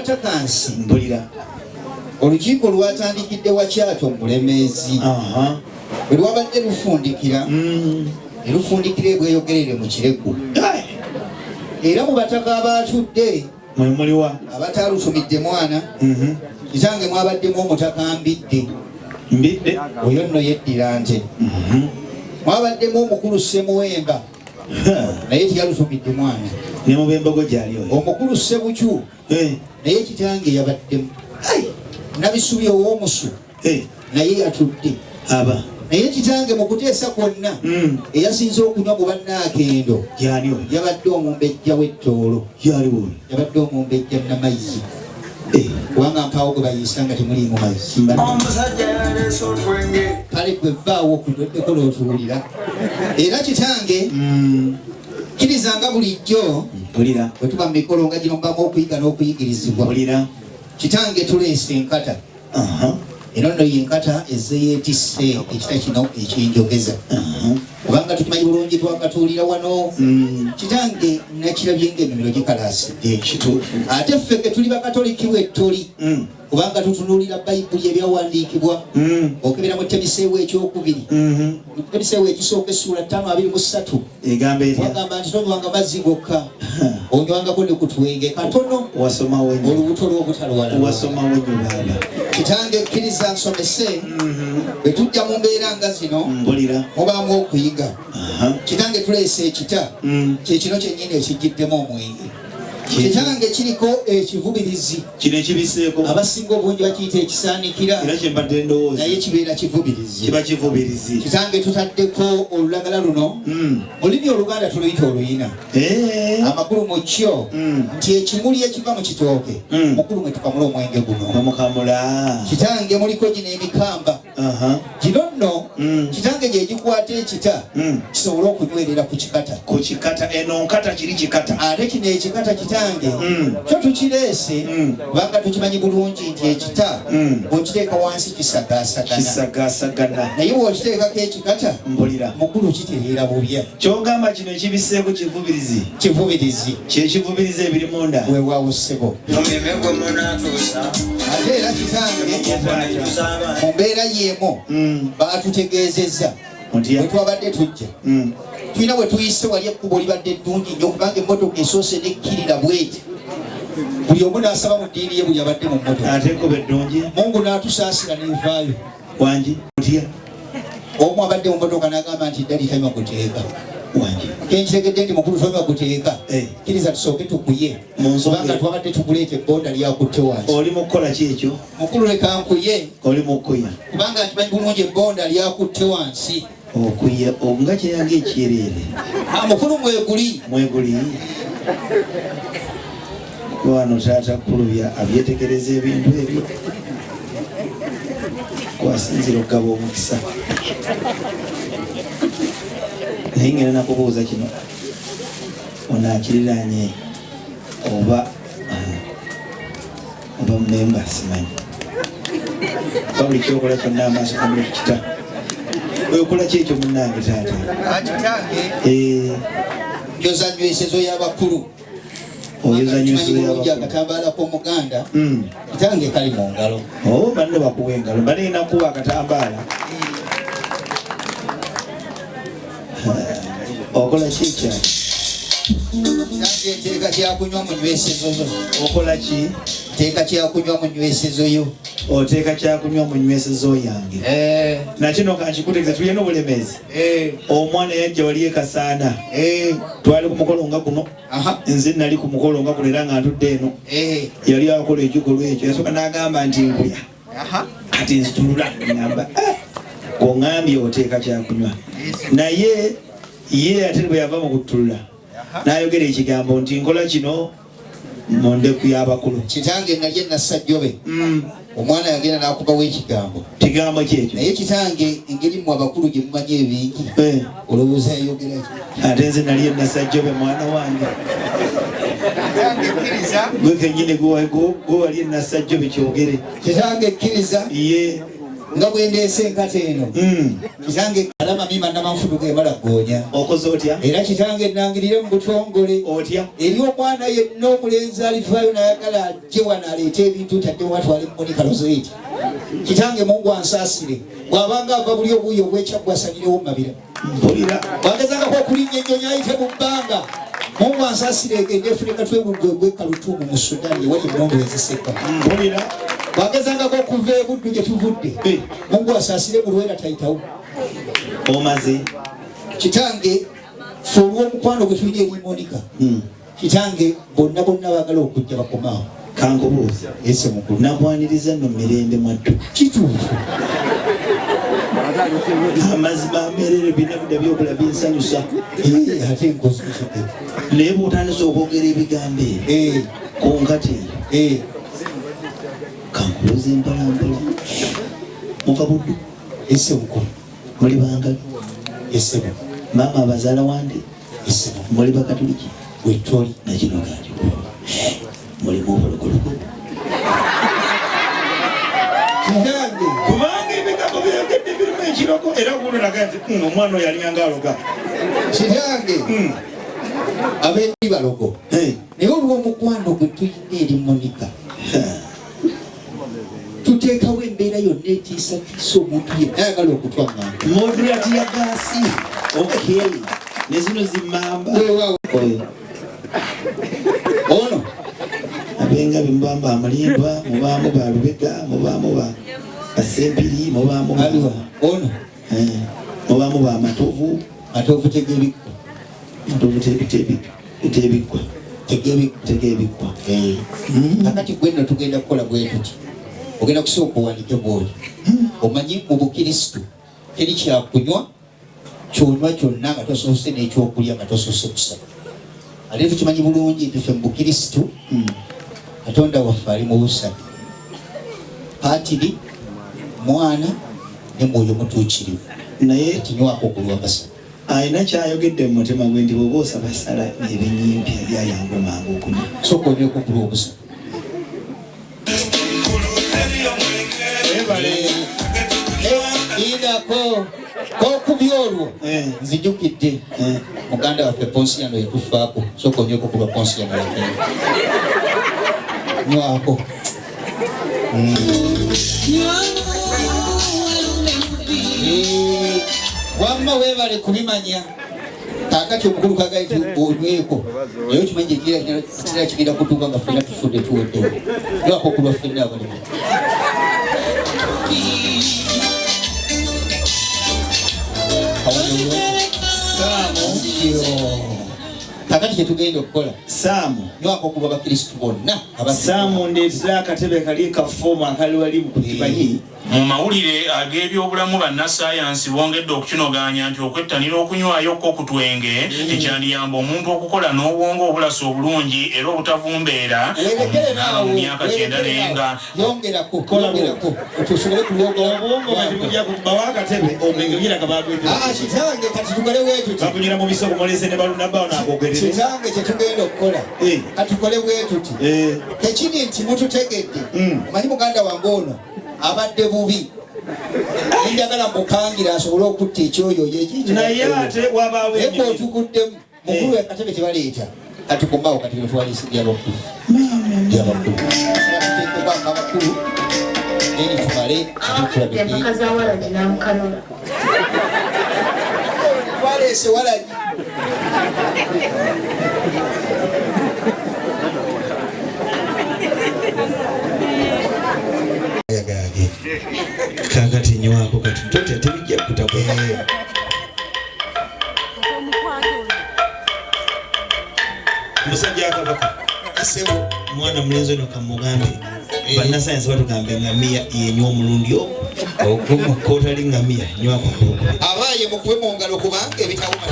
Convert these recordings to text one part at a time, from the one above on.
Takansi mbulira olukiiko lwatandikidde Wakyato Mulemeezi bwe lwabadde lufundikira erufundikira ebweyogerere mu Kiregu era mu bataka abatudde muliwa abataalusumidde mwana kitange mwabaddemu omutaka Mbidde oyo nno yeddira nte mwabaddemu omukulu Ssemuwemba naye tiyalusumidde mwana ne mubembogo gyali oyo omukulu Ssebucu naye kitange yabaddemu nabisubi ow'omusu naye yatudde aba naye kitange mu kuteesa kwonna eyasinze okunywa mu bannaakendo yabadde omumbejja w'ettoolo yabadde omumbejja Namayzi kubanga mpaawo gwe bayisa nga temuliimu mazzi kale gwe vaawo okudoddeko lootuwulira era kitange kirizanga bulijjo bwe tuba mu mikolo nga gino mbamu okuyiga n'okuyigirizibwa kitange tuleese enkata era nno yenkata ezze yeetisse ekita kino ekyenjogeza kubanga tukimanyi bulungi twakatuulira wano kitange nakirabye ng'emimiro gikalaasidde ate ffe ke tuli bakatoliki bwettuli kubanga tutunuulira bayibuli ebyawandiikibwa okebera mu Temiseewo ekyokubiri Temiseewo ekisooka essula 5:23 wagamba nti tonywanga mazzi gokka onywangako ne ku twenge katono olubuto lw'obutalwala kitange kkiriza nsomese bwe tujja mu mbeera nga zino mubaamu okuyiga kitange tuleese ekita kyekino kyennyini ekijjiddemu omwenge kitange kiriko ekivubirizi kino ekibiseeko abasinga obungi bakiyita ekisaanikira era kyembadde ndowooza naye kibeera kivubirizi kiba kivubirizi kitange tutaddeko olulagala luno olulimi Oluganda tuluyita oluyina amakulu mu kyo nti ekimuli ekiva mu kitooke mukulu mwe tukamula omwenge guno bamukamula kitange muliko gino emikamba gino nno kitange gye gikwata ekita kisobole okunywerera ku kikata eno nkata kiri kikata ate kino ekikata kitange kyo tukireese kubanga tukimanyi bulungi nti ekita bw'okiteeka wansi kisagaasagana naye bw'okiteekako ekikata mukulu kitereera bubya kyogamba kino ekibiseeko kivubirizi kyekivubirizi ebiri munda weewaawo ssebo ate era kitange mu mbeera y'emu baatutegeezezza bwe twabadde tujja tulina bwe tuyise wali ekkubo libadde eddungi nnyo kubanga emmotoka esoose nekkirira bweti buli omu n'asaba mu ddiini ye buli abadde mu mmotoka ate ekkubo eddungi Mungu n'atusaasira n'evaayo wangi otya omu abadde mu mmotoka n'agamba nti ddali tanywa guteeka wangi kenkitegedde nti mukulu tonywa guteeka kkiriza tusooke tukuye kubanga twabadde tukuleeta ebbonda lyakutte wansi oli mu kukola ki ekyo mukulu leka nkuye oli mu kuya kubanga nkimanyi bulungi ebbonda lyakutte wansi okuya nga kyeyanga ekyereere mukulu mweguli wano taata kulubya abyetegereza ebintu ebyo kwasinzira okugaba omukisa naye ngenda nakubuuza kino onaakiriraanye oba mmemba simanyi oba buli kyokola kyonna amaaso kamuli tukita okola ki ekyo munnange taata njozanywesezo y'abakulu akatambaala k'omuganda kitange kali mu ngalo banne bakuwa engalo balina kuba akatambaala okola ki ekyali kitange nteeka kyakunywa mu nywesizo zo okola ki teeka kyakunywa mu nywesizo yo oteeka kyakunywa mu nywesizo yange nakino kankikutegeeza tulina obulemeezi omwana yajja wali ekasaana twali ku mukolo nga guno nze nali ku mukolo nga guno era nga ntudde eno yali akola ekikolwa ekyo yasooka n'agamba nti nkuya kati nzitulula ngamba oŋambye oteeka kyakunywa naye ye ate bwe yava mu kutulula n'ayogera ekigambo nti nkola kino mu ndeku y'abakulu kitange nalye nassajjobe omwana yagenda n'akubawo ekigambo kyekyo naye kitange engeri mu abakulu gye mumanyi ebingi olowooza yayogera ate nze nali nasajjobe mwana wange gwe kennyini gwe wali nasajjobe kyogere kitange kkiriza ye nga bwendese enkata eno kitange alama mima namanfuduka emala gonya okoze otya era kitange nangirire mu butongole otya eri omwana yenna omulenzi alivaayo nayagala ajje wano aleeta ebintu tadde watwale Monica Rosetti kitange Mungu ansaasire bw'abanga ava buli obuuyi obwekyagwasanirewo mabira mpulira bwagezangako okulinnya ennyonyi ayite mu bbanga Mungu ansaasire egende efuleka twebugwegwe kalutuumu mu Sudani ewali emmundu eziseka mpulira bwagezangako okuva ebuddu gye tuvudde Mungu asaasire mu Lwera tayitawo omaze kitange fe olw'omukwano gwe tulina eri Monica kitange bonna baagala okujja bakomaawo kankubuuza ese mukulu nakwaniriza nno mirembe mwaddu kituufu amazima amerere binabudda byokulabi nsanyusa ate nkozeseke naye bw'otandisa okwogera ebigambo ebyo konkate kankubuuza empolampola muva buddu ese mukulu muli bangali ese maama abazaala wande ese muli bakatuliki wetoli nakino kati mulimu obulugulugu kitange kubanga ebigambo byogedde birimu ekiroko era guno nagaa nti omwana oyo alinganga aloga kitange abendi balogo naye olw'omukwano gwe tuyina eri Monica tuteekawo embeera yonna etiisatiisa omuntu yenna ayagala okutwamanga modulati ya gaasi okay ne zino zimmamba ono abenga bimubamba amalimba mubaamu ba lubega mubaamu ba basempiri mubaamu ono mubaamu ba matovu tegebikwa matovu tebikwa tegebikwa kakati gwenno tugenda kukola bwe tuti ogenda kusooka owanike bwoli omanyi mu bukristu teri kyakunywa kyonywa kyonna nga tosoose n'ekyokulya nga tosoose kusaba ate tukimanyi bulungi nti ffe mu bukristu Katonda waffe ali mu busatu Patiri Mwana ne Mwoyo Mutuukirivu naye kinywako okulwa basatu ayina kyayogedde mu mutima gwe nti bw'oba osaba sala ebinyimpya byayangwa mangu okunywa sooka onyeko okulwa obusatu inako kokubya olwo nzijukidde muganda waffe Ponsiano yatufaako sooka onyeko okulwa Ponsiano yakenya nywako wamma weebale kubimanya kakati omukulu kagaiti onyweko naye okimanyi ekirala kigenda kutuuka nga ffenna tufudde tuweddewo nywako okulwa ffenna abalimu kakati kyetugenda okukola Saamu nywako okulwa bakristu bonna Saamu ndeetera akatebe kali kafooma akali wali mu kukimanyi mu mawulire ag'ebyobulamu bannassaayansi bongedde okukinoganya nti okwettanira okunywayokko ku twenge tekyandiyamba omuntu okukola n'obwongo obulasa obulungi era obutavumbeera mu myaka 9 naye nga yongerako tusobole obwongo batimujja kubawo akatebe omwenge gira kabagwete kitange kati tukole bwetuti bakunyira mu biso kumolese ne balunabbawo nabogerere kitange kyetugenda okukola katukole bwetuti tekiri nti mututegedde omanyi muganda wange ono abadde bubi njagala mukangira asobole okutta ekyoyo naye ate wabaawo eko otuguddemu mukulu akatebe tebaleeta katukomaawo kati betwalisi byabakulu tuteekebwako abakulu neni tumale empaka za walagi namukanula twaleese walagi kakati nywako kati tote tebijja kutabwa musajja akabaka asebo mwana mulenzi ono kamugambe bannasayansi batugambe ngamiya yenywa omulundi ogumu kotali ngamiya nywako abaaye mukube mu ngalo kubanga ebitawuma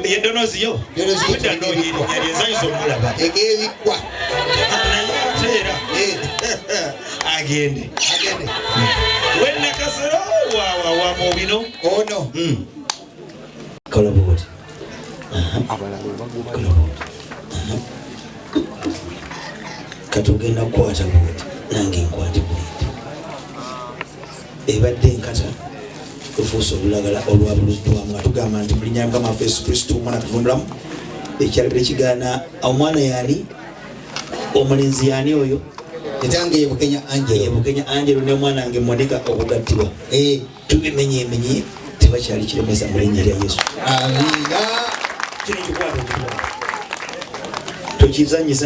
yedonoziyo enzanyisa omulaba egebikkwa nayeatera agende wenekasero wamubino ono kolaboti katugenda kukwata bwoti nange nkwate bwiti ebadde enkata tufuusa olulagala olwabuluddwamu atugamba nti mulinnya Mukama waffe Yesu Kristo omwana Katonda omulamu ekyalibire kigaana omwana yaani omulenzi yaani oyo etange yebukenya Angelo ne mwana wange Monica okugattibwa tubimenyemenye tebakyali kiremesa mu linnya lya Yesu. Amina. Kino kikwata tokizanyisa